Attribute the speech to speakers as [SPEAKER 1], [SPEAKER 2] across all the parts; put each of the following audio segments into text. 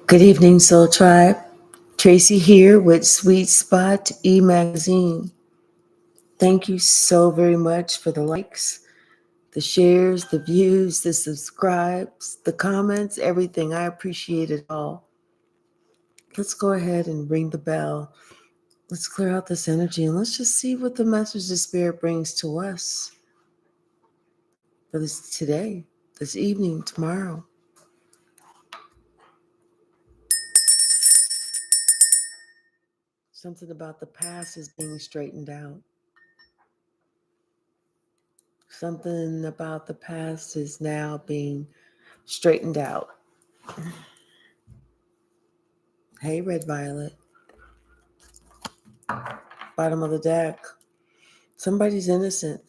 [SPEAKER 1] Good evening, Soul Tribe. Tracy here with Sweet Spot e-magazine. Thank you so very much for the likes, the shares, the views, the subscribes, the comments, everything. I appreciate it all. Let's go ahead and ring the bell. Let's clear out this energy and let's just see what the message the Spirit brings to us for this today, this evening, tomorrow. Something about the past is being straightened out. Something about the past is now being straightened out. Hey, Red Violet. Bottom of the deck. Somebody's innocent.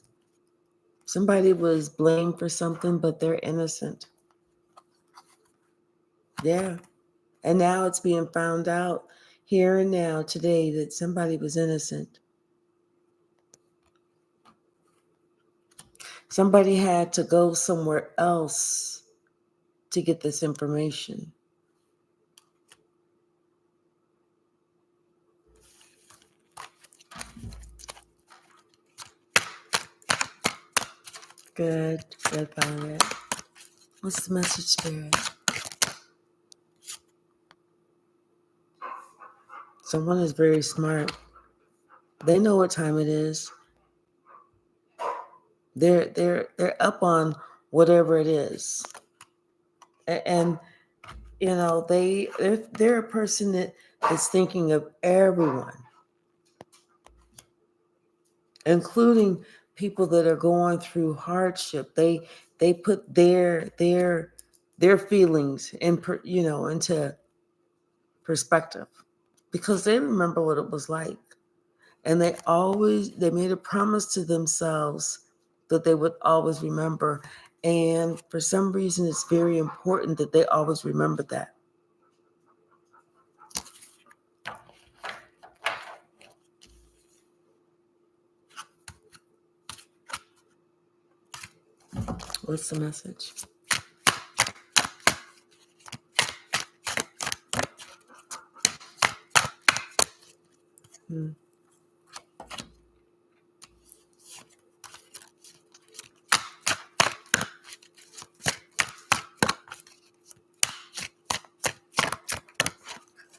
[SPEAKER 1] Somebody was blamed for something, but they're innocent. Yeah. And now it's being found out here and now today that somebody was innocent. Somebody had to go somewhere else to get this information. Good, Red Violet. What's the message, Spirit? Someone is very smart. They know what time it is. They're up on whatever it is, and you know they're a person that is thinking of everyone, including people that are going through hardship. They put their feelings into perspective because they remember what it was like. And they made a promise to themselves that they would always remember. And for some reason, it's very important that they always remember that. What's the message?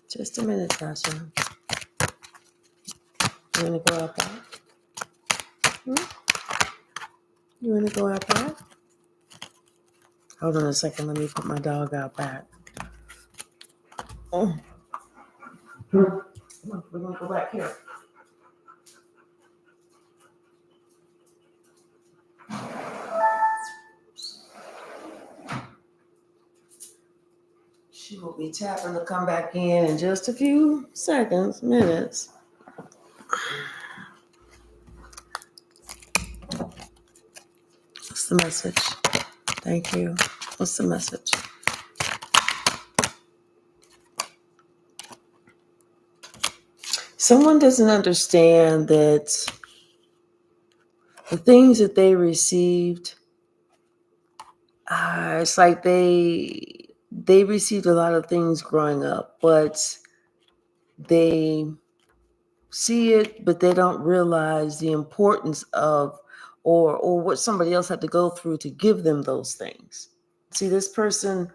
[SPEAKER 1] Just a minute, Tasha. You want to go out back? You want to go out back? Hold on a second. Let me put my dog out back. Oh. We're going to go back here. She will be tapping to come back in just a few seconds, minutes. What's the message? Thank you. What's the message? Someone doesn't understand that the things that they received, it's like they received a lot of things growing up, but they see it, but they don't realize the importance of or what somebody else had to go through to give them those things. See, this person,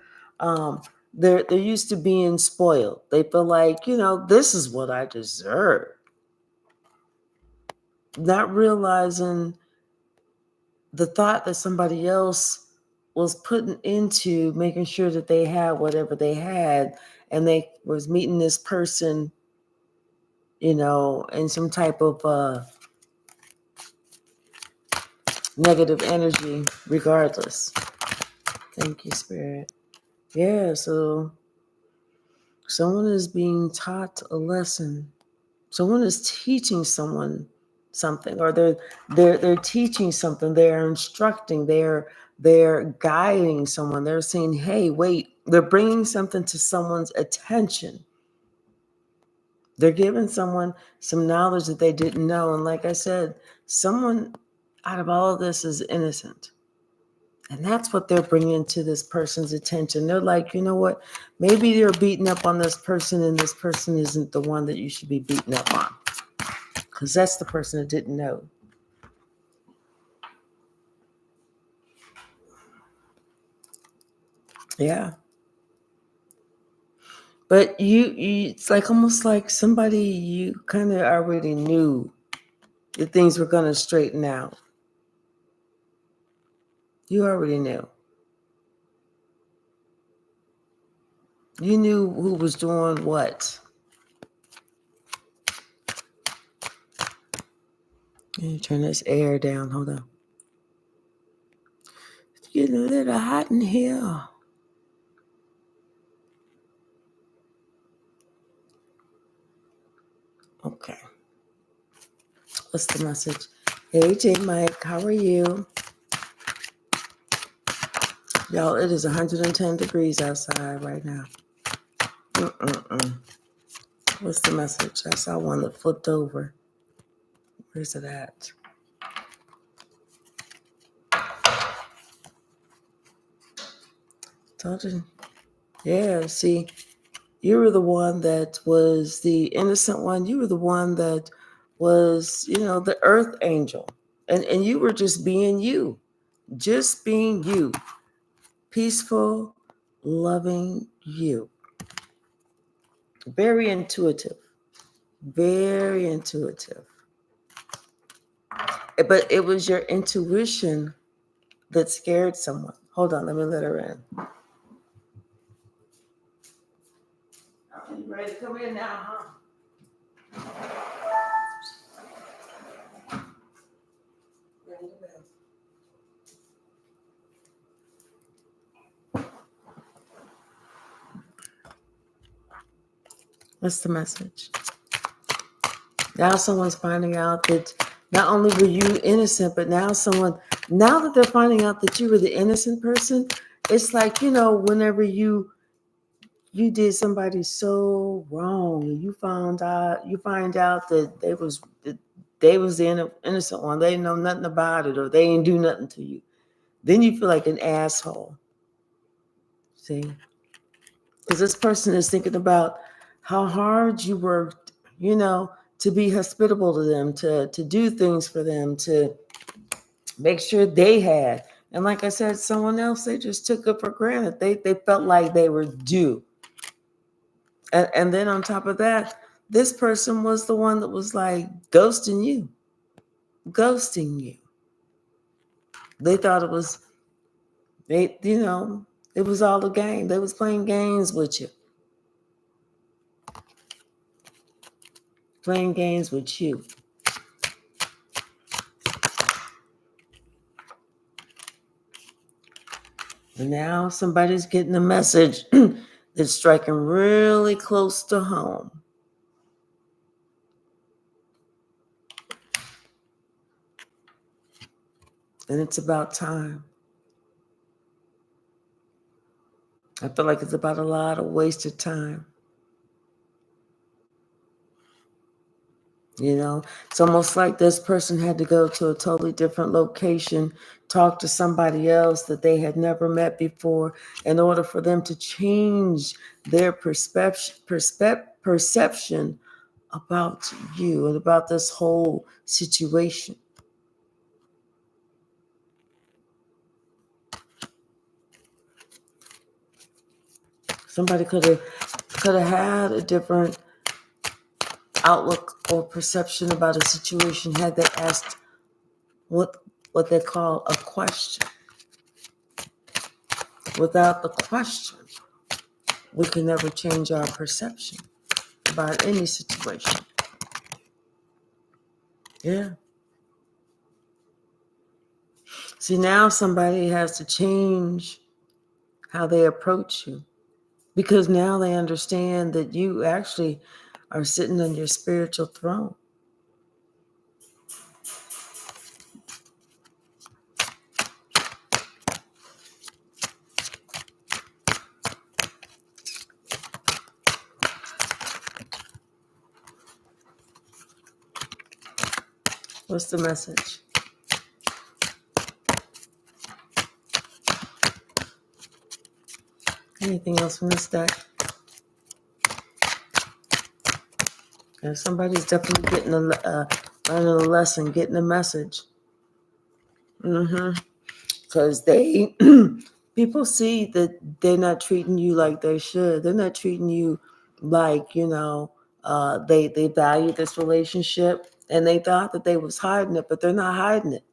[SPEAKER 1] they're used to being spoiled. They feel like, this is what I deserve. Not realizing the thought that somebody else was putting into making sure that they had whatever they had, and they was meeting this person, in some type of negative energy regardless. Thank you, Spirit. Yeah, so someone is being taught a lesson. Someone is teaching someone something, or they're teaching something. They're instructing. They're guiding someone. They're saying, "Hey, wait!" They're bringing something to someone's attention. They're giving someone some knowledge that they didn't know. And like I said, someone out of all of this is innocent. And that's what they're bringing to this person's attention. They're like, you know what? Maybe you're beating up on this person and this person isn't the one that you should be beating up on. Because that's the person that didn't know. Yeah. But it's like almost like somebody you kind of already knew that things were going to straighten out. You already knew. You knew who was doing what. Let me turn this air down. Hold on. It's getting a little hot in here. Okay. What's the message? Hey, J. Mike. How are you? Y'all, it is 110 degrees outside right now. What's the message? I saw one that flipped over. Where's it at? Told you. Yeah, see, you were the one that was the innocent one. You were the one that was, the earth angel. And you were just being you. Just being you. Peaceful, loving you. Very intuitive. Very intuitive. But it was your intuition that scared someone. Hold on, let me let her in. Are you ready to come in now, huh? What's the message? Now someone's finding out that not only were you innocent, but now that they're finding out that you were the innocent person, it's like, whenever you did somebody so wrong and you find out that they was the innocent one. They know nothing about it or they ain't do nothing to you. Then you feel like an asshole. See? Because this person is thinking about how hard you worked, to be hospitable to them, to do things for them, to make sure they had. And like I said, someone else, they just took it for granted. They felt like they were due. And then on top of that, this person was the one that was like ghosting you. They thought it was, it was all a game. They was playing games with you. Playing games with you. And now somebody's getting a message that's striking really close to home. And it's about time. I feel like it's about a lot of wasted time. It's almost like this person had to go to a totally different location, talk to somebody else that they had never met before in order for them to change their perception about you and about this whole situation. Somebody could have had a different outlook or perception about a situation had they asked what they call a question. Without the question, we can never change our perception about any situation. Yeah. See, now somebody has to change how they approach you because now they understand that you actually are sitting on your spiritual throne. What's the message? Anything else from this deck? And somebody's definitely getting learning a lesson, getting a message. Because people see that they're not treating you like they should. They're not treating you like, they value this relationship, and they thought that they was hiding it, but they're not hiding it.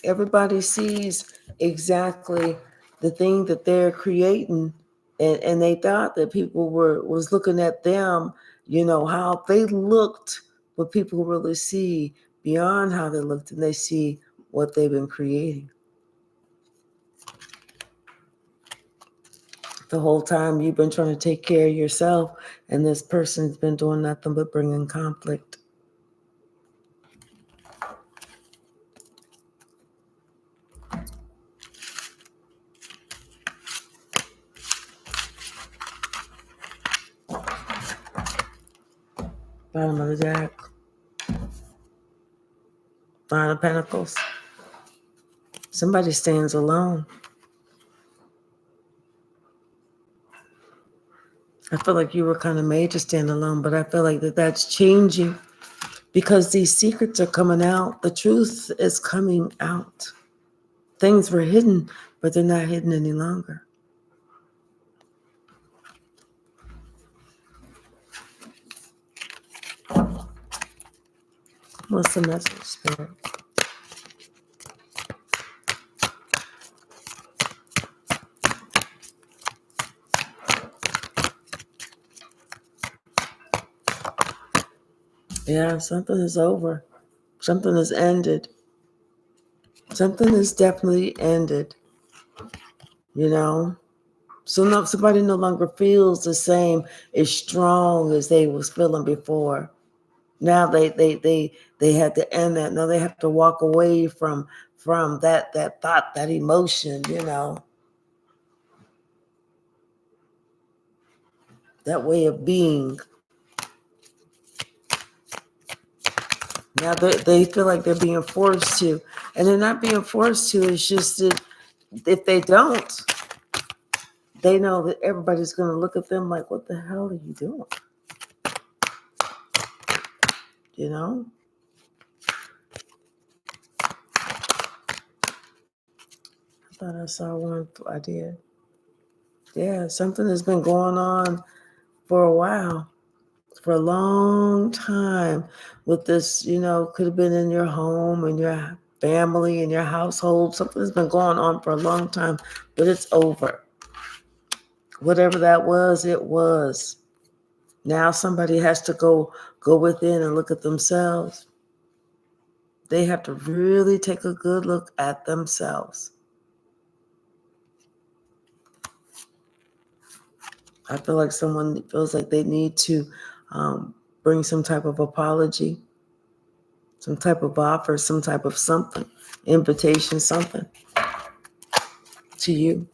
[SPEAKER 1] Everybody sees exactly the thing that they're creating, and they thought that people was looking at them, how they looked, but people really see beyond how they looked, and they see what they've been creating. The whole time you've been trying to take care of yourself, and this person's been doing nothing but bringing conflict. Bottom of the deck. Nine of Pentacles. Somebody stands alone. I feel like you were kind of made to stand alone, but I feel like that's changing because these secrets are coming out. The truth is coming out. Things were hidden, but they're not hidden any longer. What's the message, Spirit? Yeah, something is over. Something has ended. Something has definitely ended. So somebody no longer feels the same as strong as they was feeling before. Now they had to end that. Now they have to walk away from that thought, that emotion, that way of being. Now they feel like they're being forced to, and they're not being forced to. It's just that if they don't, they know that everybody's going to look at them like, what the hell are you doing? I thought I saw one. I did. Yeah, something has been going on for a while, for a long time with this, could have been in your home, in your family, in your household. Something has been going on for a long time, but it's over. Whatever that was, it was. Now somebody has to go within and look at themselves. They have to really take a good look at themselves. I feel like someone feels like they need to bring some type of apology, some type of offer, some type of something, invitation, something to you.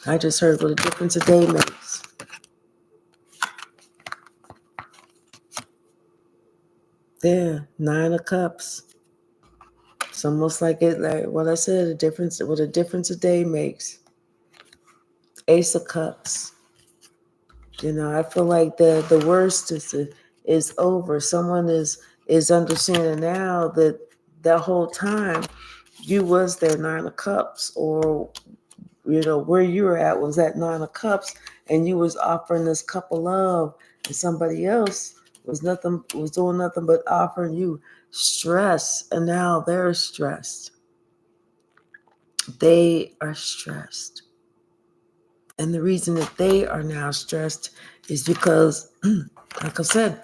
[SPEAKER 1] I just heard what a difference a day makes. There, 9 of Cups. It's almost like what I said, what a difference a day makes. Ace of Cups. I feel like the worst is over. Someone is understanding now that whole time you was their 9 of Cups, or where you were at was that 9 of Cups, and you was offering this cup of love, and somebody else was doing nothing but offering you stress, and now they're stressed. They are stressed. And the reason that they are now stressed is because, like I said,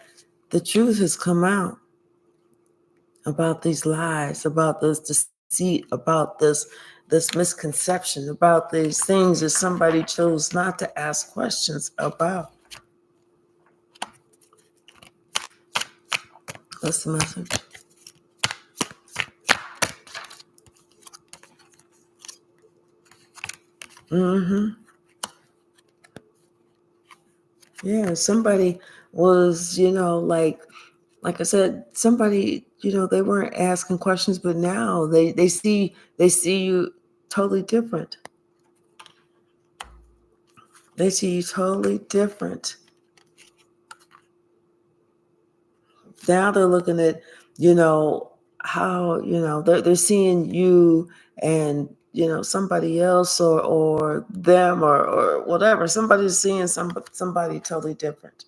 [SPEAKER 1] the truth has come out about these lies, about this deceit, about this misconception, about these things that somebody chose not to ask questions about. What's the message? Yeah, somebody was, like I said, somebody they weren't asking questions, but now they see you totally different. They see you totally different. Now they're looking at, how, they're seeing you and, somebody else or them or whatever. Somebody's seeing somebody totally different.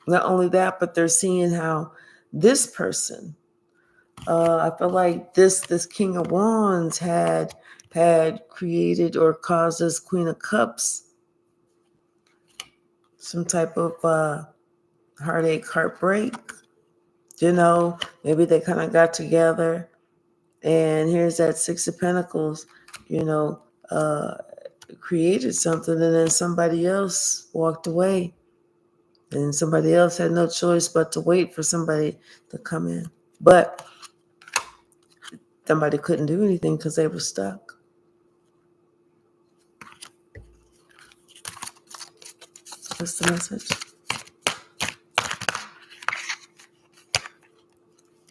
[SPEAKER 1] Not only that, but they're seeing how this person, I feel like this King of Wands had created or caused this Queen of Cups some type of heartache, heartbreak. Maybe they kind of got together, and here's that Six of Pentacles, created something, and then somebody else walked away, and somebody else had no choice but to wait for somebody to come in. But somebody couldn't do anything because they were stuck. What's the message?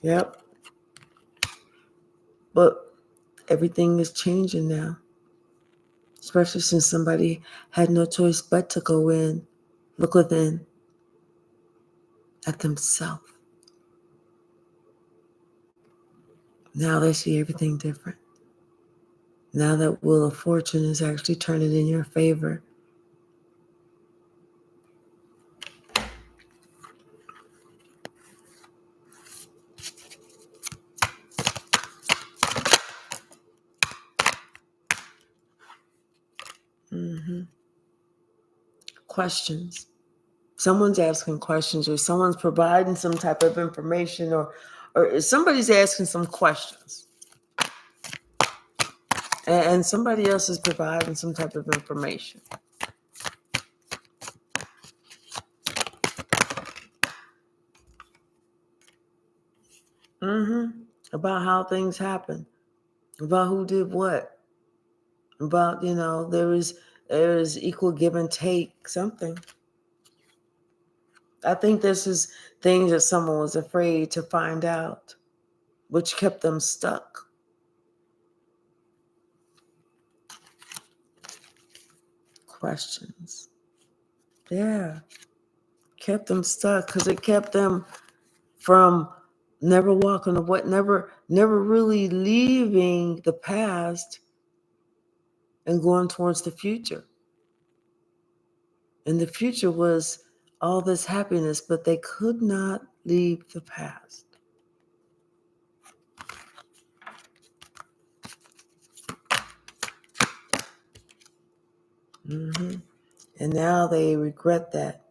[SPEAKER 1] Yep. But everything is changing now, especially since somebody had no choice but to go in, look within at themselves. Now they see everything different. Now that Wheel of Fortune is actually turning in your favor. Questions. Someone's asking questions, or someone's providing some type of information, or somebody's asking some questions. And somebody else is providing some type of information. About how things happen. About who did what. About, there is equal give and take, something. I think this is things that someone was afraid to find out, which kept them stuck. Questions. Yeah. Kept them stuck because it kept them from never walking away, never really leaving the past and going towards the future. And the future was all this happiness, but they could not leave the past. And now they regret that.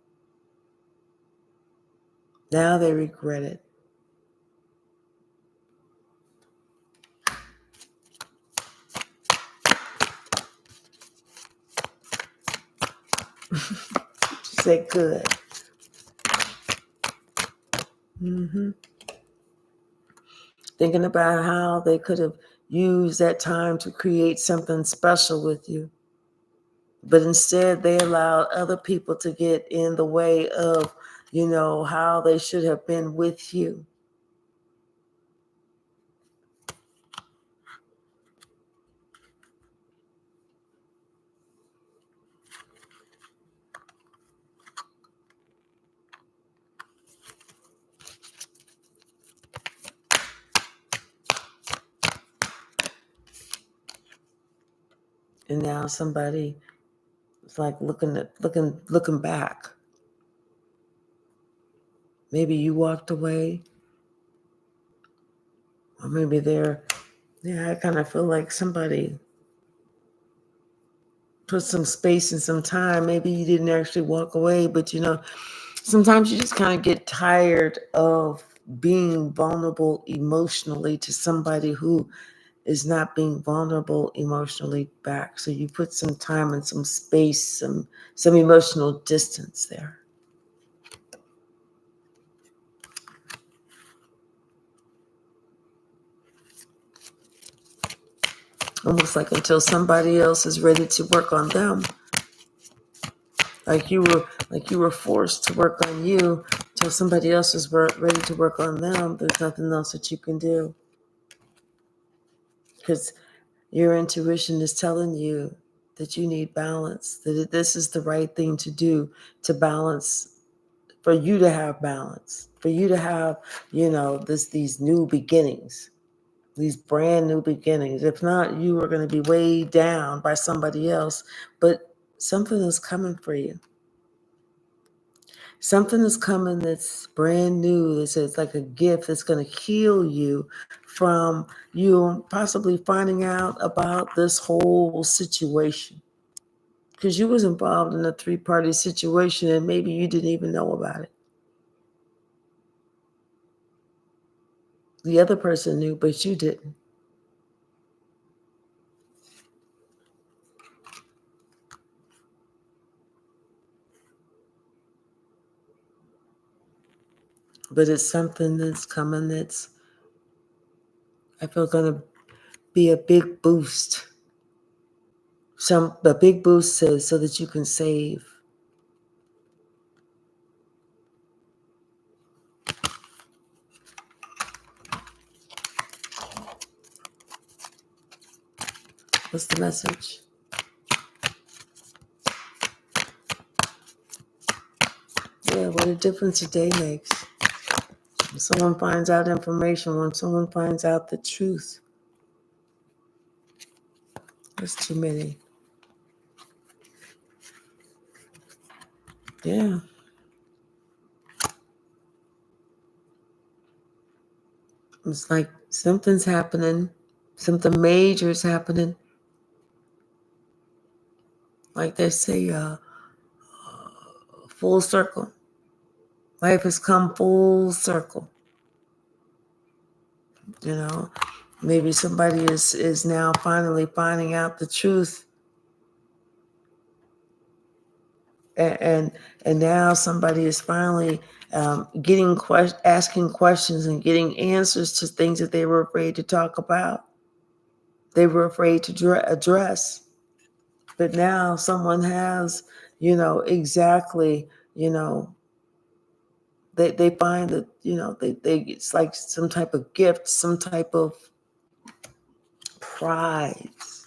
[SPEAKER 1] Now they regret it. She said good. Thinking about how they could have used that time to create something special with you. But instead, they allowed other people to get in the way of, how they should have been with you. And now somebody is like looking back. Maybe you walked away. Or maybe I kind of feel like somebody put some space and some time. Maybe you didn't actually walk away, but sometimes you just kind of get tired of being vulnerable emotionally to somebody who is not being vulnerable emotionally back. So you put some time and some space, some emotional distance there. Almost like until somebody else is ready to work on them. Like you were forced to work on you Till somebody else is ready to work on them, there's nothing else that you can do. Because your intuition is telling you that you need balance, that this is the right thing to do to balance, for you to have balance, for you to have, these new beginnings, these brand new beginnings. If not, you are going to be weighed down by somebody else, but something is coming for you. Something is coming that's brand new. It's like a gift that's going to heal you from you possibly finding out about this whole situation. Because you was involved in a 3-party situation and maybe you didn't even know about it. The other person knew, but you didn't. But it's something that's coming that's, I feel, going to be a big boost. A big boost so that you can save. What's the message? Yeah, what a difference a day makes. When someone finds out information, when someone finds out the truth, there's too many. Yeah. It's like something's happening, something major is happening. Like they say, full circle. Life has come full circle. Maybe somebody is now finally finding out the truth, and now somebody is finally asking questions and getting answers to things that they were afraid to talk about. They were afraid to address, but now someone has, exactly, they find that, they it's like some type of gift, some type of prize.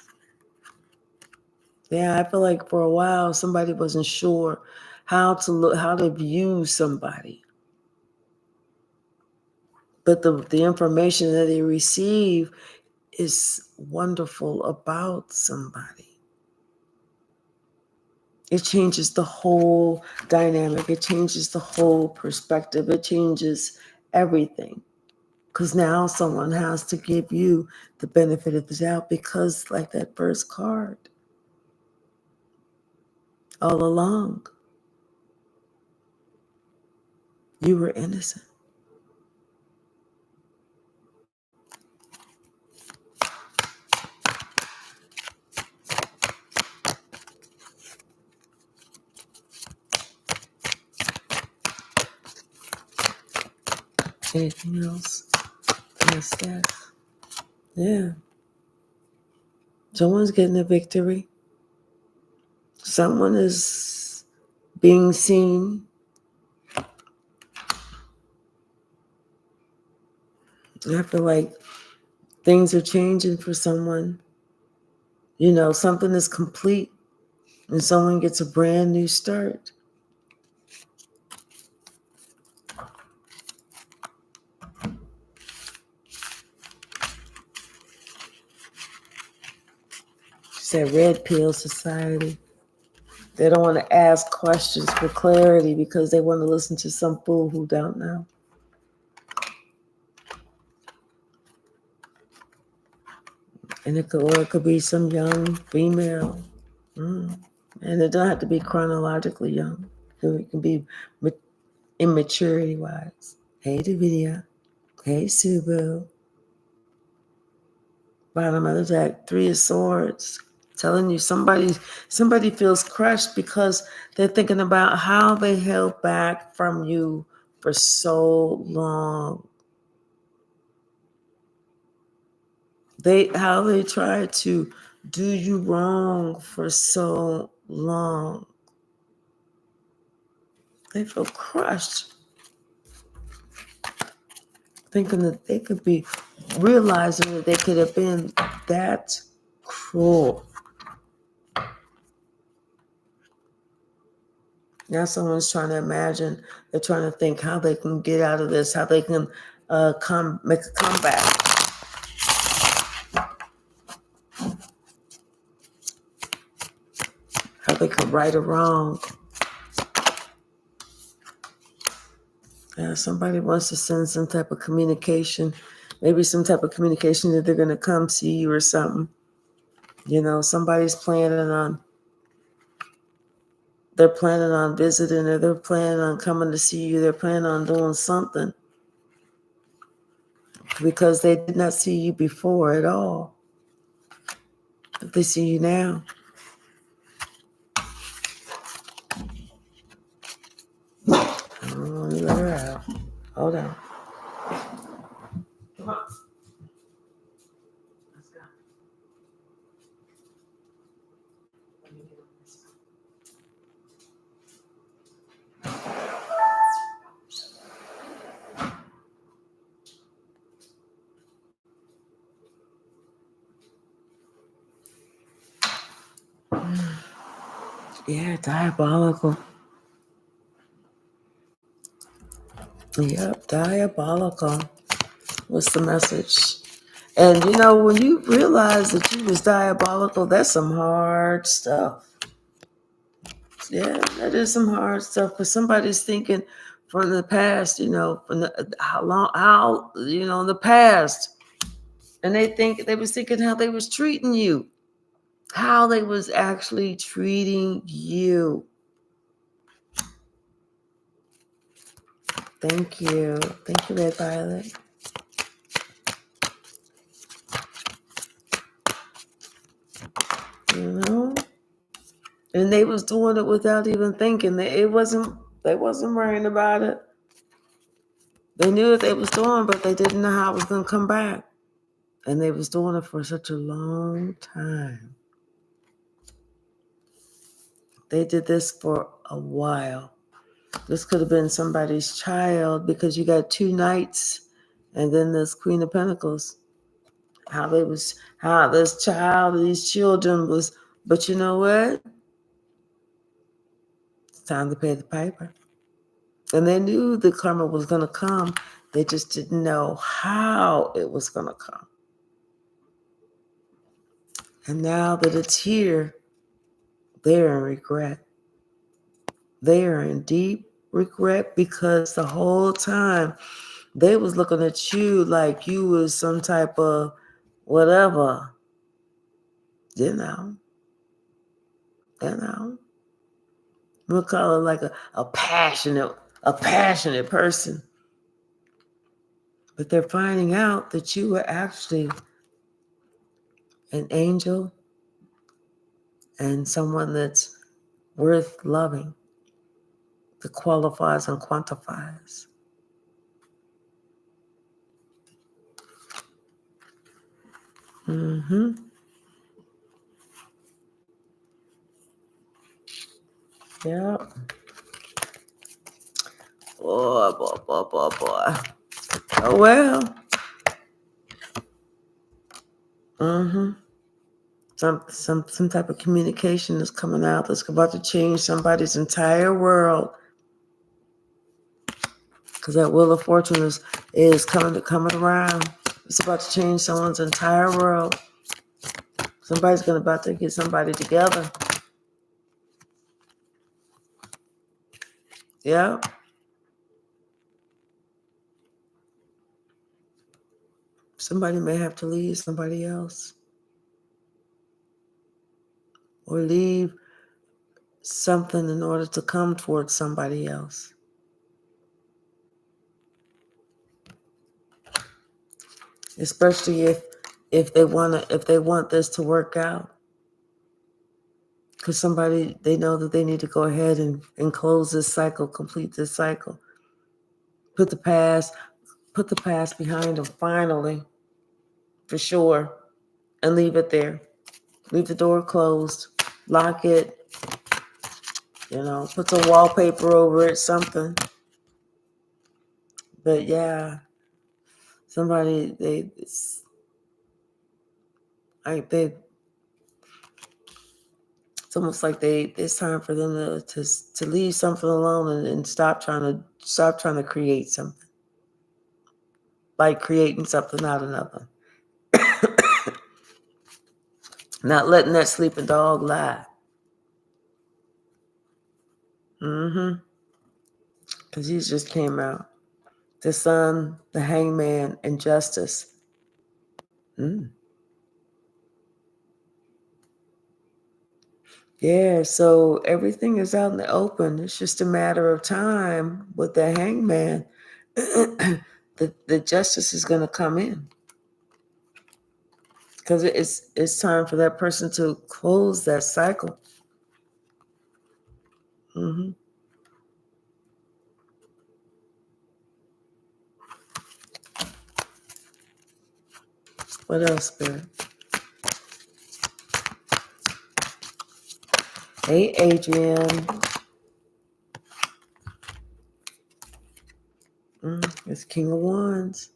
[SPEAKER 1] Yeah, I feel like for a while somebody wasn't sure how to view somebody. But the information that they receive is wonderful about somebody. It changes the whole dynamic. It changes the whole perspective. It changes everything. Because now someone has to give you the benefit of the doubt, because like that first card, all along, you were innocent. Anything else? Yes, that. Yeah. Someone's getting a victory. Someone is being seen. I feel like things are changing for someone. Something is complete and someone gets a brand new start. She said red pill society. They don't want to ask questions for clarity because they want to listen to some fool who don't know. And it could be some young female. And it don't have to be chronologically young. It can be immaturity-wise. Hey, Davidia. Hey, Subu. Bottom of the deck, 3 of Swords. Telling you somebody feels crushed because they're thinking about how they held back from you for so long. How they tried to do you wrong for so long. They feel crushed. thinking that they could be, realizing that they could have been that cruel. Now someone's trying to imagine, they're trying to think how they can get out of this, how they can make a comeback. How they can right or wrong. Somebody wants to send some type of communication, maybe some type of communication that they're going to come see you or something. Somebody's they're planning on visiting, or they're planning on coming to see you. They're planning on doing something because they did not see you before at all. But they see you now. Let me let her out. Hold on. Come on. Let's go. Let me get on this. Yeah, diabolical. Yep, diabolical. What's the message? And when you realize that you was diabolical, that's some hard stuff. Yeah, that is some hard stuff. Because somebody's thinking from the past, from in the past, and they was thinking how they was treating you, how they was actually treating you. Thank you, Red Violet. And they was doing it without even thinking. They wasn't worrying about it. They knew what they was doing, but they didn't know how it was going to come back. And they was doing it for such a long time. They did this for a while. This could have been somebody's child, because you got 2 knights and then this Queen of Pentacles. How this child, these children was, but you know what? It's time to pay the piper. And they knew the karma was going to come. They just didn't know how it was going to come. And now that it's here, they're in regret. They are in deep regret, because the whole time they was looking at you like you was some type of whatever. We'll call it like a passionate person. But they're finding out that you were actually an angel and someone that's worth loving, that qualifies and quantifies. Mm-hmm. Yeah. Boy. Oh, well. Mm-hmm. Some type of communication is coming out that's about to change somebody's entire world. Because that Wheel of Fortune is coming around. It's about to change someone's entire world. Somebody's about to get somebody together. Yeah. Somebody may have to leave somebody else. Or leave something in order to come towards somebody else. Especially if they want this to work out. Because they know that they need to go ahead and close this cycle, complete this cycle. Put the past behind them finally, for sure, and leave it there. Leave the door closed, lock it, put some wallpaper over it, something. But yeah, Somebody like they it's almost like it's time for them to leave something alone and stop trying to create something. Like creating something out of nothing. Not letting that sleeping dog lie. Because he just came out. The Sun, the Hangman, and Justice. Yeah, so everything is out in the open. It's just a matter of time with the Hangman. the justice is going to come in. Because it's time for that person to close that cycle. What else, Spirit? Hey, Adrian. It's King of Wands.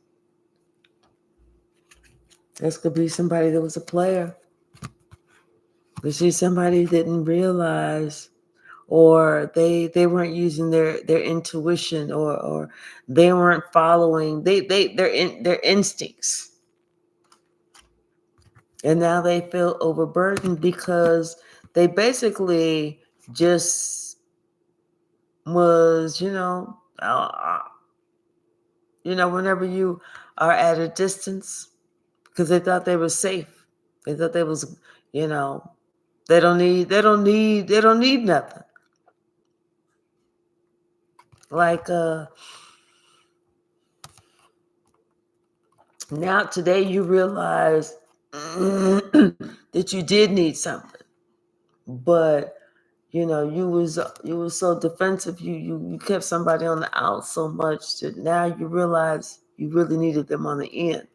[SPEAKER 1] This could be somebody that was a player. We see somebody didn't realize, or they weren't using their intuition, or they weren't following their instincts, and now they feel overburdened because they basically just was whenever you are at a distance, because they thought they were safe, they thought they was they don't need nothing. Like now today you realize that you did need something, but you was so defensive. You kept somebody on the out so much that now you realize you really needed them on the in.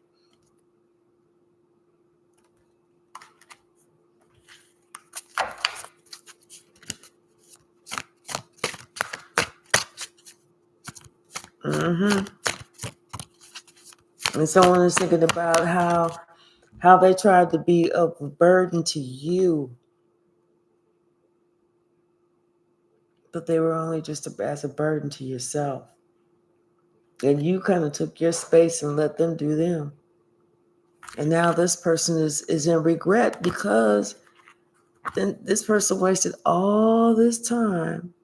[SPEAKER 1] And someone is thinking about how they tried to be a burden to you, but they were only just as a burden to yourself. And you kind of took your space and let them do them. And now this person is in regret because then this person wasted all this time.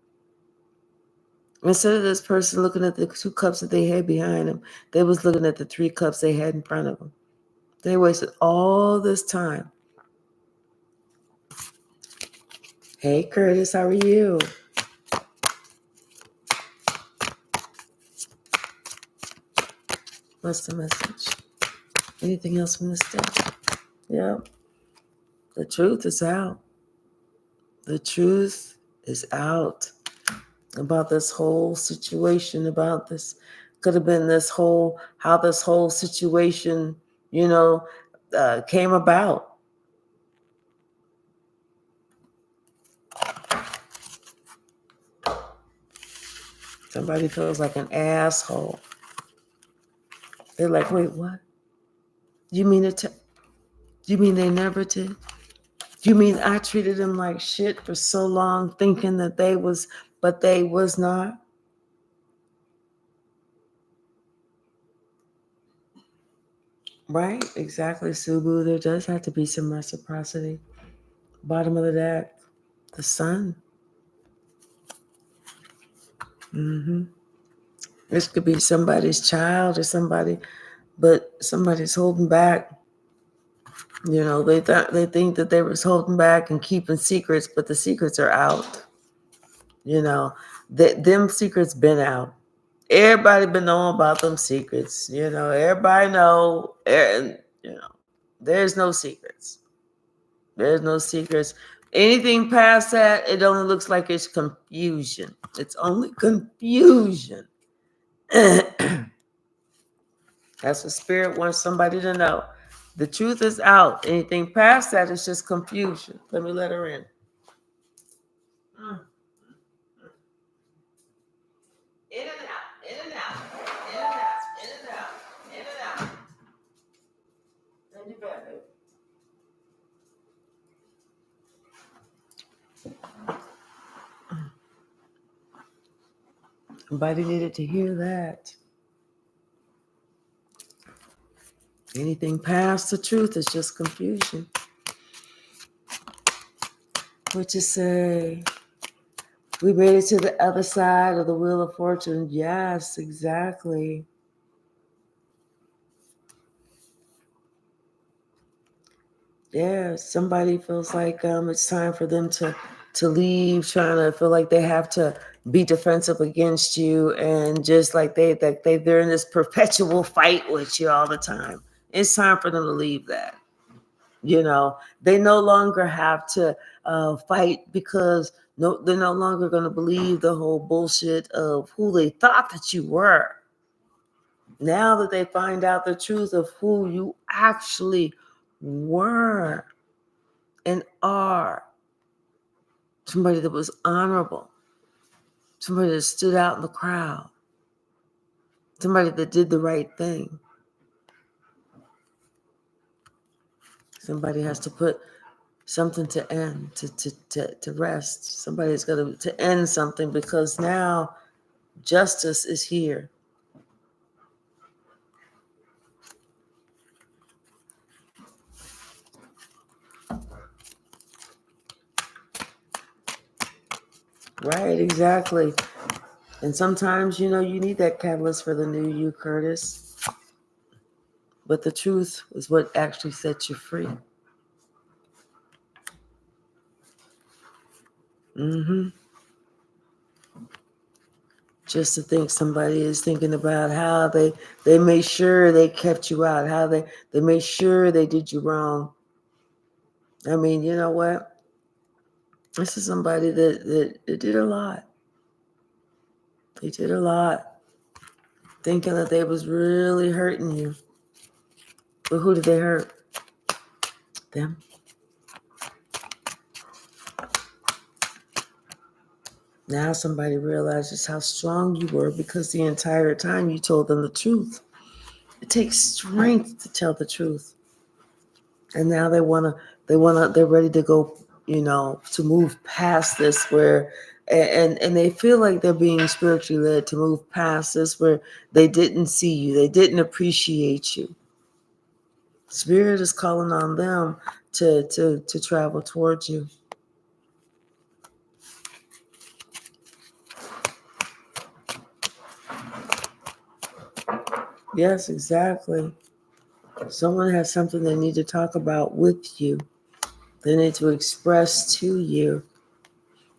[SPEAKER 1] Instead of this person looking at the 2 cups that they had behind them, they was looking at the 3 cups they had in front of them. They wasted all this time. Hey, Curtis, how are you? What's the message? Anything else from this day? Yep. The truth is out. The truth is out about this whole situation, about this. Could have been how this whole situation, came about. Somebody feels like an asshole. They're like, wait, what? You mean you mean they never did? You mean I treated them like shit for so long, thinking that but they was not? Right? Exactly, Subu. There does have to be some reciprocity. Bottom of the deck, the Sun. This could be somebody's child or somebody, but somebody's holding back. They think that they was holding back and keeping secrets, but the secrets are out. Them secrets been out. Everybody been knowing about them secrets. Everybody know. And there's no secrets. There's no secrets. Anything past that, it only looks like it's confusion. It's only confusion. That's what Spirit wants somebody to know. The truth is out. Anything past that is just confusion. Let me let her in. In and out, in and out, in and out, in and out, in and out. Somebody needed to hear that. Anything past the truth is just confusion. What you say? We made it to the other side of the Wheel of Fortune. Yes, exactly. Yeah, somebody feels like it's time for them to leave, trying to feel like they have to be defensive against you, and just like they're in this perpetual fight with you all the time. It's time for them to leave that. They no longer have to fight because they're no longer going to believe the whole bullshit of who they thought that you were. Now that they find out the truth of who you actually were and are, somebody that was honorable, somebody that stood out in the crowd, somebody that did the right thing. Somebody has to put something to end, to rest. Somebody's got to end something, because now justice is here. Right, exactly. And sometimes, you need that catalyst for the new you, Curtis. But the truth is what actually sets you free. Just to think somebody is thinking about how they made sure they kept you out, how they made sure they did you wrong. I mean, you know what? This is somebody that did a lot. They did a lot, thinking that they was really hurting you. But who did they hurt? Them. Now somebody realizes how strong you were, because the entire time you told them the truth. It takes strength to tell the truth. And now they're ready to go, to move past this, where and they feel like they're being spiritually led to move past this, where they didn't see you, they didn't appreciate you. Spirit is calling on them to travel towards you. Yes, exactly. Someone has something they need to talk about with you. They need to express to you.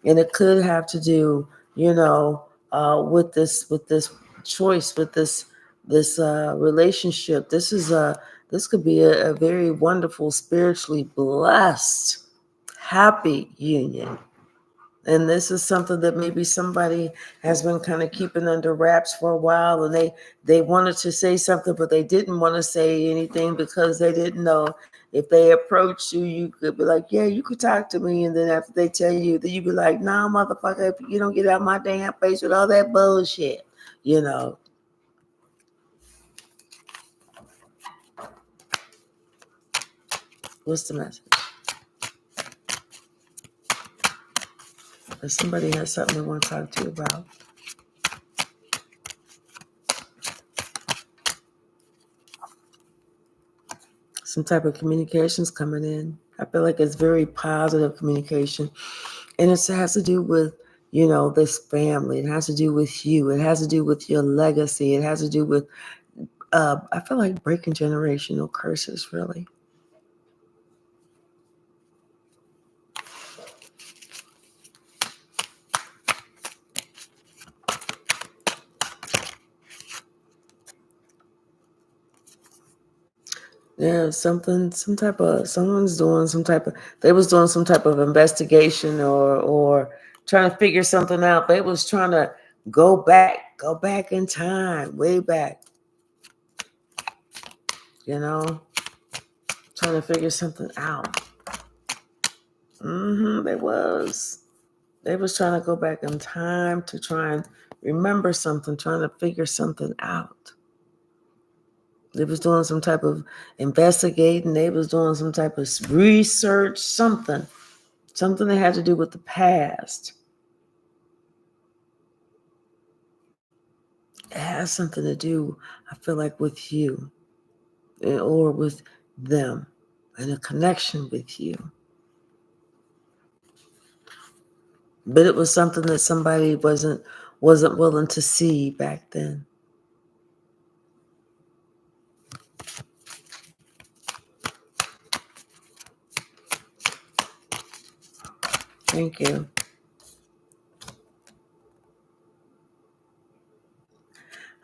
[SPEAKER 1] And it could have to do, with this choice, with this relationship. This could be a very wonderful, spiritually blessed, happy union. And this is something that maybe somebody has been kind of keeping under wraps for a while, and they wanted to say something, but they didn't want to say anything because they didn't know if they approached you, you could be like, yeah, you could talk to me. And then after they tell you, then you be like, nah, motherfucker, if you don't get out my damn face with all that bullshit, you know. What's the message? If somebody has something they want to talk to you about. Some type of communications coming in. I feel like it's very positive communication. And it has to do with, this family. It has to do with you. It has to do with your legacy. It has to do with, I feel like breaking generational curses, really. Yeah, they was doing some type of investigation, or trying to figure something out. They was trying to go back in time, way back, trying to figure something out. They was. They was trying to go back in time to try and remember something, trying to figure something out. They was doing some type of investigating. They was doing some type of research, something that had to do with the past. It has something to do, I feel like, with you or with them and a connection with you. But it was something that somebody wasn't willing to see back then. Thank you.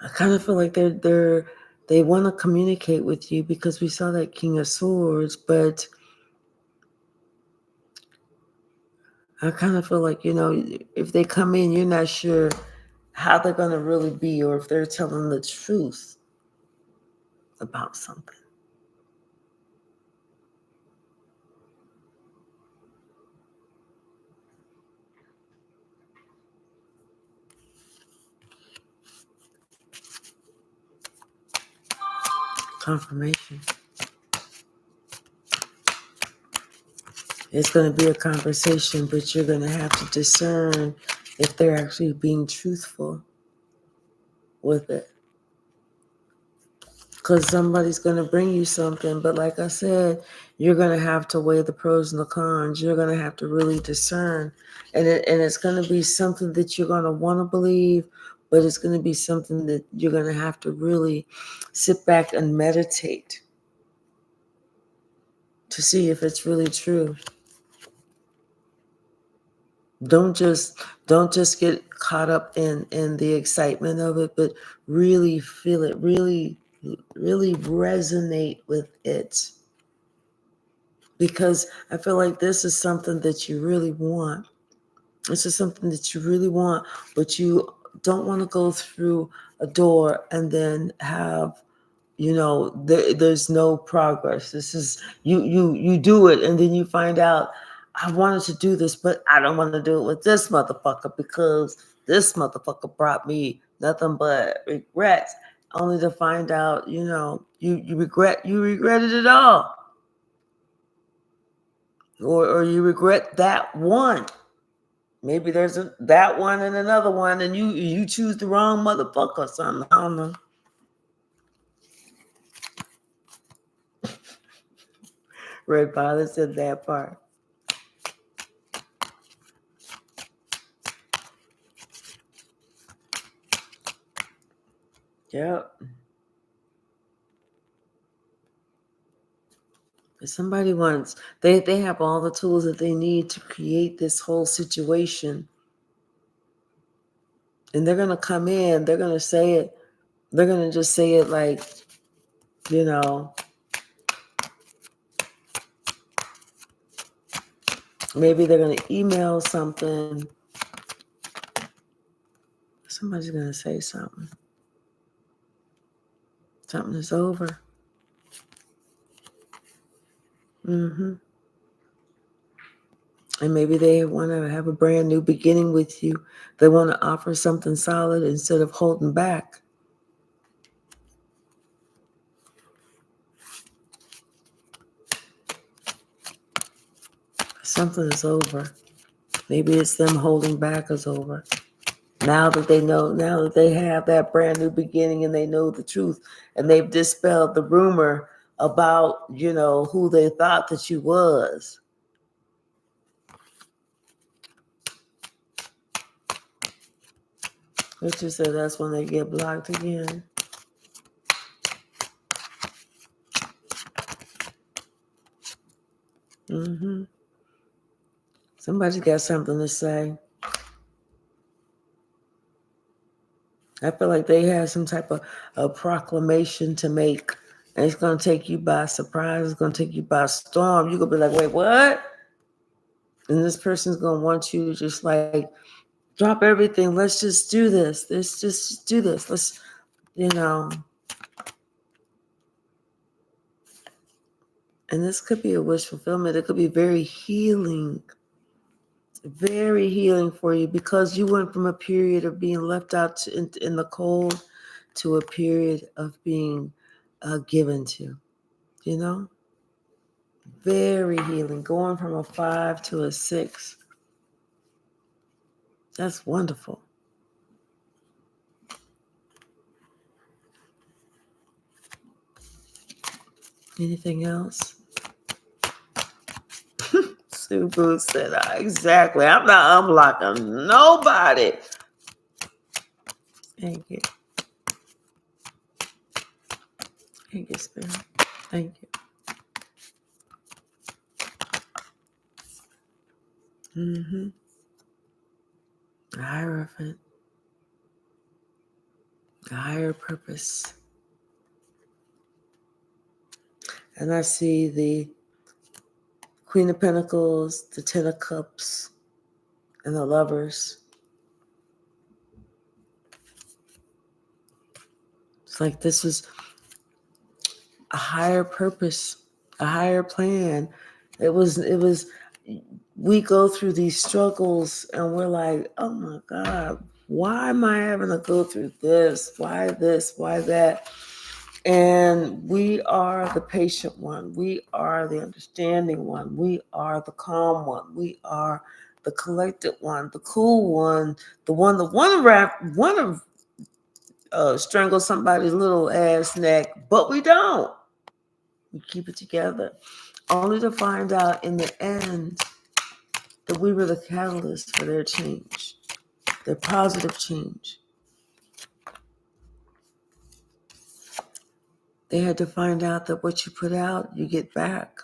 [SPEAKER 1] I kind of feel like they want to communicate with you because we saw that King of Swords, but I kind of feel like, if they come in, you're not sure how they're going to really be or if they're telling the truth about something. Confirmation. It's going to be a conversation, but you're going to have to discern if they're actually being truthful with it. Because somebody's going to bring you something. But like I said, you're going to have to weigh the pros and the cons. You're going to have to really discern. And it's going to be something that you're going to want to believe, but it's going to be something that you're going to have to really sit back and meditate to see if it's really true. Don't just get caught up in the excitement of it, but really feel it, really resonate with it. Because I feel like this is something that you really want. This is something that you really want, but you don't want to go through a door and then have, there's no progress. This is you do it and then you find out, I wanted to do this, but I don't want to do it with this motherfucker because this motherfucker brought me nothing but regrets. Only to find out, you regretted it all. Or you regret that one. Maybe there's that one and another one, and you choose the wrong motherfucker or something. I don't know. Red Violet said that part. Yep. If somebody wants, they have all the tools that they need to create this whole situation. And they're gonna come in, they're gonna say it, they're gonna just say it like, maybe they're gonna email something. Somebody's gonna say something. Something is over. Mm-hmm. And maybe they want to have a brand new beginning with you. They want to offer something solid instead of holding back. Something is over. Maybe it's them holding back is over. Now that they have that brand new beginning and they know the truth and they've dispelled the rumor about, who they thought that you was. Richard said that's when they get blocked again. Mm-hmm. Somebody's got something to say. I feel like they have some type of a proclamation to make. And it's going to take you by surprise. It's going to take you by storm. You're going to be like, wait, what? And this person's going to want you to just like, drop everything. Let's just do this. Let's just do this. Let's, And this could be a wish fulfillment. It could be very healing for you because you went from a period of being left out in the cold to a period of being given to, Very healing, going from a 5 to a 6. That's wonderful. Anything else? Subu said, exactly. I'm not unblocking nobody. Thank you. Thank you, Spirit. Thank you. The Hierophant. The higher purpose. And I see the Queen of Pentacles, the Ten of Cups, and the Lovers. It's like this was a higher purpose, a higher plan. It was, we go through these struggles and we're like, oh my God, why am I having to go through this? Why this? Why that? And we are the patient one. We are the understanding one. We are the calm one. We are the collected one, the cool one, the one that want to strangle somebody's little ass neck, but we don't. We keep it together, only to find out in the end that we were the catalyst for their change, their positive change. They had to find out that what you put out, you get back.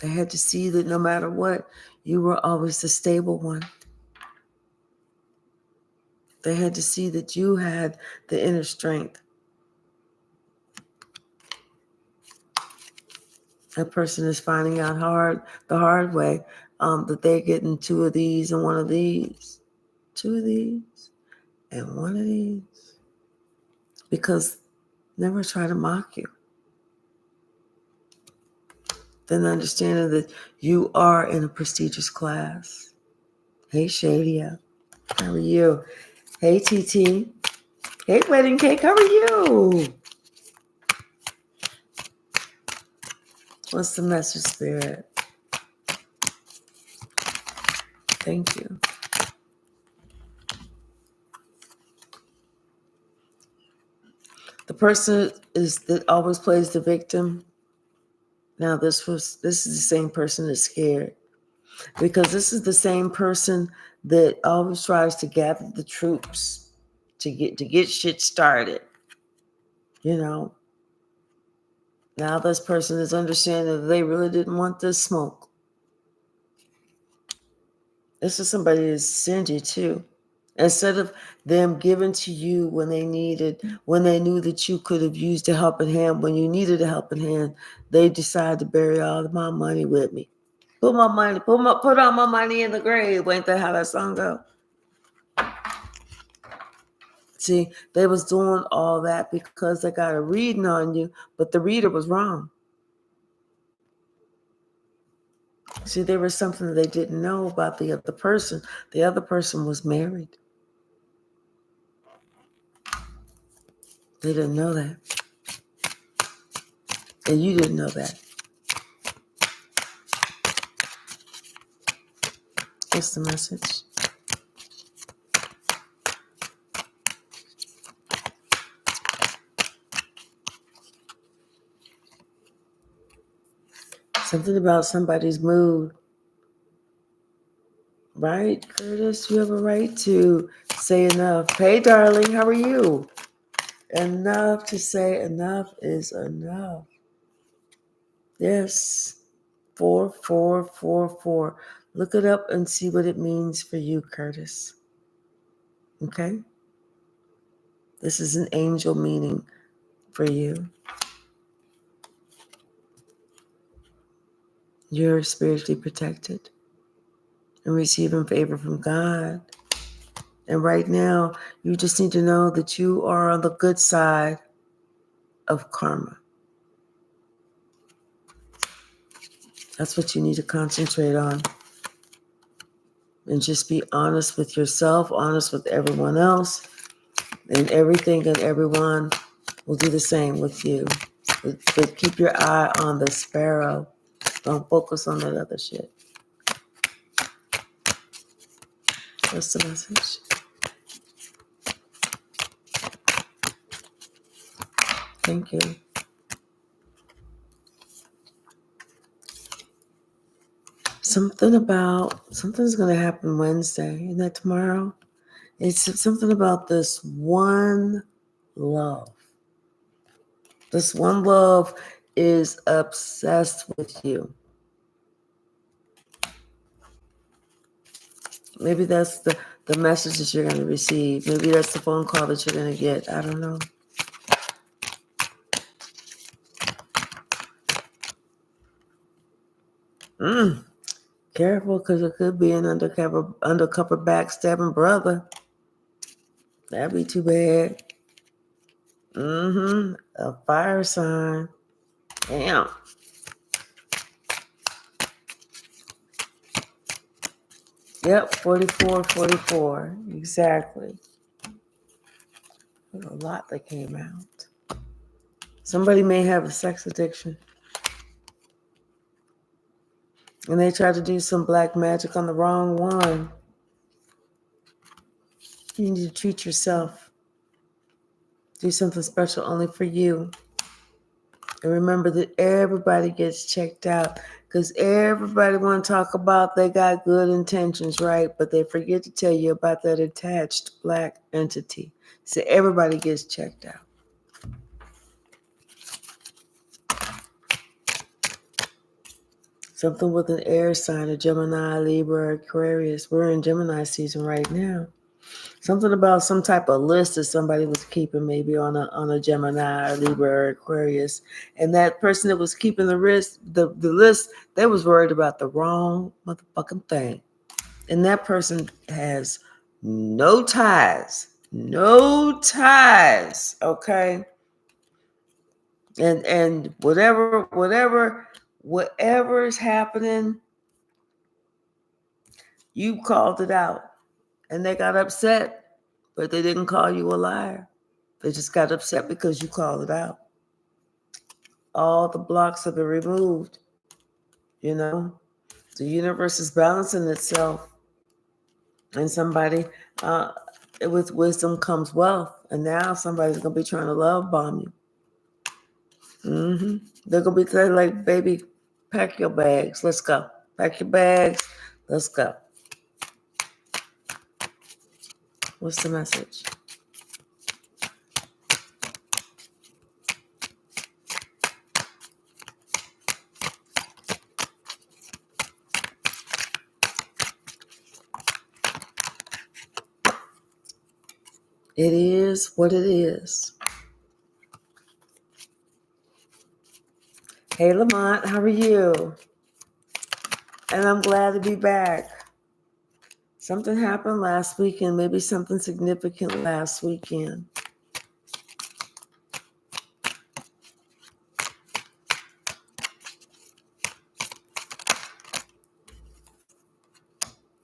[SPEAKER 1] They had to see that no matter what, you were always the stable one. They had to see that you had the inner strength. That person is finding out the hard way, that they're getting two of these and one of these. Two of these and one of these. Because never try to mock you. Then understanding that you are in a prestigious class. Hey, Shadia. How are you? Hey, TT. Hey, Wedding Cake. How are you? What's the message, Spirit? Thank you. The person that always plays the victim. Now, this is the same person that's scared. Because this is the same person that always tries to gather the troops to get shit started. You know. Now this person is understanding that they really didn't want this smoke. This is somebody that's stingy too. Instead of them giving to you when they knew that you could have used a helping hand, when you needed a helping hand, they decided to bury all of my money with me. Put all my money in the grave. Ain't that how that song go? See, they was doing all that because they got a reading on you, but the reader was wrong. See, there was something that they didn't know about the other person. The other person was married. They didn't know that. And you didn't know that. What's the message? Something about somebody's mood. Right, Curtis? You have a right to say enough. Hey, darling, how are you? Enough to say enough is enough. Yes. 4444. Look it up and see what it means for you, Curtis. Okay? This is an angel meaning for you. You're spiritually protected and receiving favor from God. And right now, you just need to know that you are on the good side of karma. That's what you need to concentrate on. And just be honest with yourself, honest with everyone else, and everything and everyone will do the same with you. But keep your eye on the sparrow. Don't focus on that other shit. What's the message? Thank you. something's going to happen Wednesday. Isn't that tomorrow? It's something about this one love. This one love is obsessed with you. Maybe that's the message that you're going to receive. Maybe that's the phone call that you're going to get. I don't know. Careful, because it could be an undercover backstabbing brother. That'd be too bad. A fire sign. Damn. Yep, 44. Exactly. There's a lot that came out. Somebody may have a sex addiction. And they tried to do some black magic on the wrong one. You need to treat yourself. Do something special only for you. And remember that everybody gets checked out, because everybody want to talk about they got good intentions, right? But they forget to tell you about that attached black entity. So everybody gets checked out. Something with an air sign, a Gemini, Libra, Aquarius. We're in Gemini season right now. Something about some type of list that somebody was keeping, maybe on a Gemini or Libra or Aquarius. And that person that was keeping the list, they was worried about the wrong motherfucking thing. And that person has no ties, okay? And whatever is happening, you called it out. And they got upset, but they didn't call you a liar. They just got upset because you called it out. All the blocks have been removed. You know, the universe is balancing itself. And somebody, with wisdom comes wealth. And now somebody's going to be trying to love bomb you. They're going to be saying, like, baby, pack your bags. Let's go. Pack your bags. Let's go. What's the message? It is what it is. Hey, Lamont, how are you? And I'm glad to be back. Something happened last weekend, maybe something significant last weekend.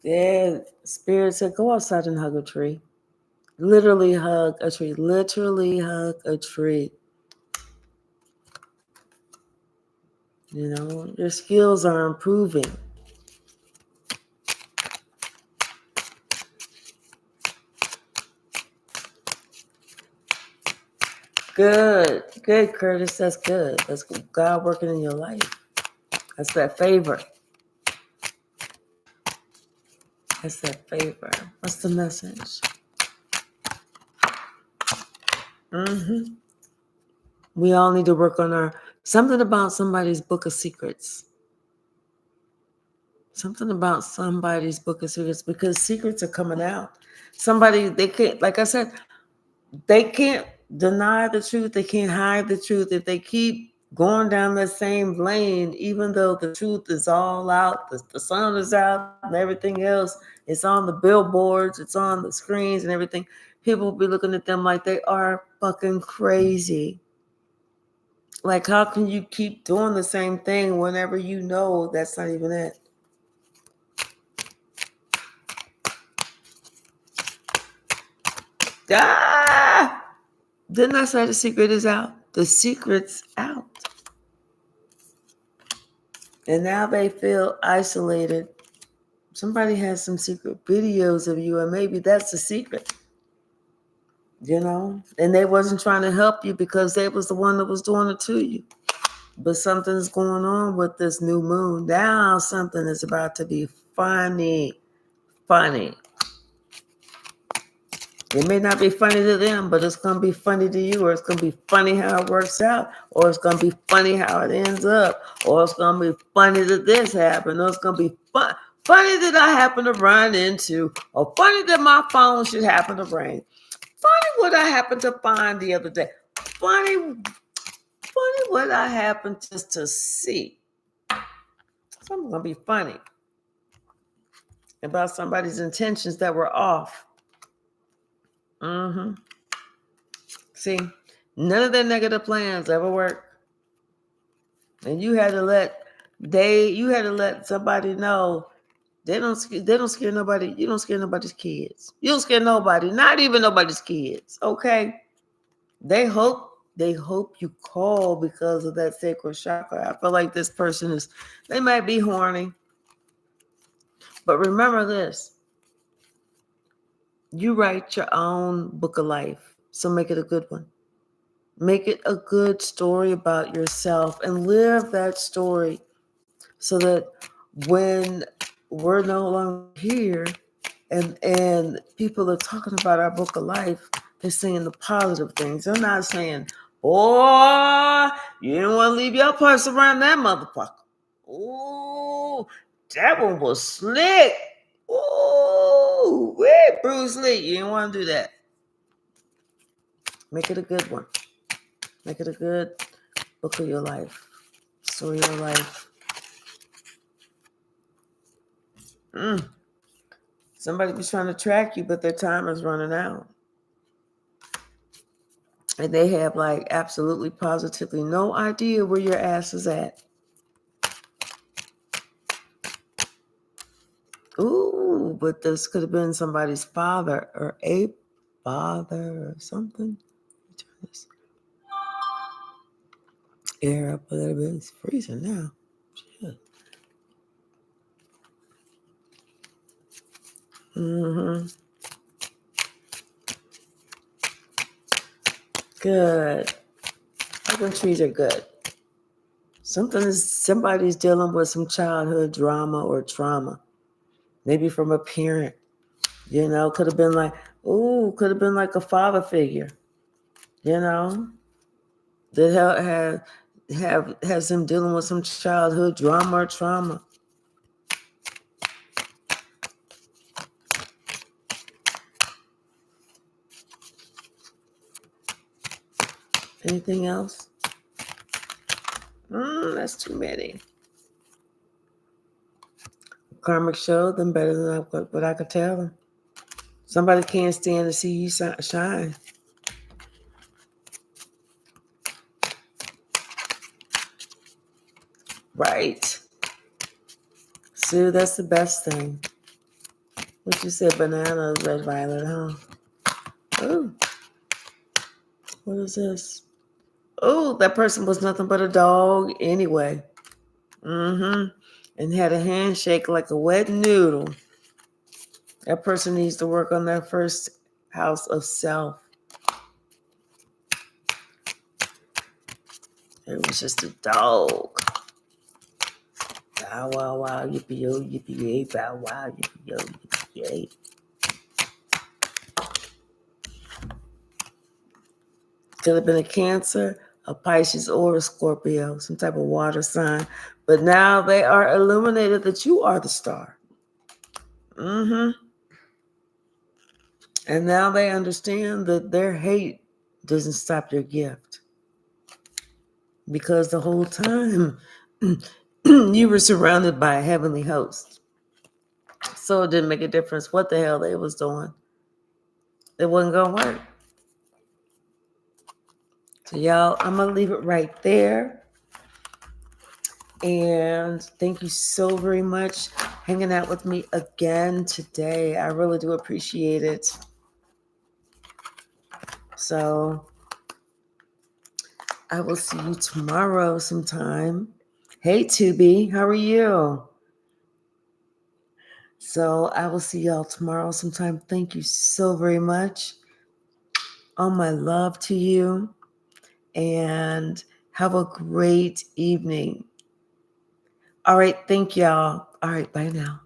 [SPEAKER 1] Yeah, Spirit said, go outside and hug a tree. Literally hug a tree. Literally hug a tree. You know, your skills are improving. Good, Curtis. That's good. That's God working in your life. That's that favor. That's that favor. What's the message? We all need to work on something about somebody's book of secrets. Something about somebody's book of secrets, because secrets are coming out. They can't, like I said, they can't deny the truth. They can't hide the truth. If they keep going down that same lane, even though the truth is all out, the sun is out and everything else, it's on the billboards, it's on the screens and everything, people will be looking at them like they are fucking crazy. Like, how can you keep doing the same thing whenever you know that's not even it? Didn't I say the secret is out? The secret's out. And now they feel isolated. Somebody has some secret videos of you, and maybe that's the secret. You know? And they wasn't trying to help you because they was the one that was doing it to you. But something's going on with this new moon. Now something is about to be funny. Funny. It may not be funny to them, but it's going to be funny to you, or it's going to be funny how it works out, or it's going to be funny how it ends up, or it's going to be funny that this happened, or it's going to be funny that I happen to run into, or funny that my phone should happen to ring. Funny what I happened to find the other day. Funny what I happened just to see. Something's going to be funny about somebody's intentions that were off. See, none of their negative plans ever work. And you had to let somebody know they don't scare nobody. You don't scare nobody's kids. You don't scare nobody, not even nobody's kids. Okay? They hope you call because of that sacral chakra. I feel like this person they might be horny. But remember this. You write your own book of life. So make it a good one. Make it a good story about yourself and live that story so that when we're no longer here and people are talking about our book of life, they're saying the positive things. They're not saying, "Oh, you didn't want to leave your purse around that motherfucker. Ooh, that one was slick. Ooh, wait, Bruce Lee, you didn't want to do that." Make it a good one. Make it a good book of your life. Story of your life. Somebody was trying to track you, but their time is running out. And they have absolutely positively no idea where your ass is at. Ooh, but this could have been somebody's father or a father or something. Turn this air up a little bit. It's freezing now. Shit. Good. Open trees are good. Somebody's dealing with some childhood drama or trauma. Maybe from a parent. Could have been like a father figure. That has him dealing with some childhood drama or trauma. Anything else? That's too many. Karmic showed them better than what I could tell them. Somebody can't stand to see you shine. Right. See, that's the best thing. What you said, banana, red, violet, huh? Oh, what is this? Oh, that person was nothing but a dog anyway. And had a handshake like a wet noodle. That person needs to work on their first house of self. It was just a dog. Bow wow wow, yippee yo, yippee yay, bow wow, yippee yo, yippee yay. Could have been a Cancer, a Pisces, or a Scorpio, some type of water sign. But now they are illuminated that you are the star. And now they understand that their hate doesn't stop your gift. Because the whole time you were surrounded by a heavenly host. So it didn't make a difference what the hell they was doing. It wasn't going to work. So y'all, I'm going to leave it right there. And thank you so very much hanging out with me again today. I really do appreciate it. So I will see you tomorrow sometime. Hey, Tubi, how are you? So I will see y'all tomorrow sometime. Thank you so very much. All my love to you. And Have a great evening. All right. Thank y'all. All right. Bye now.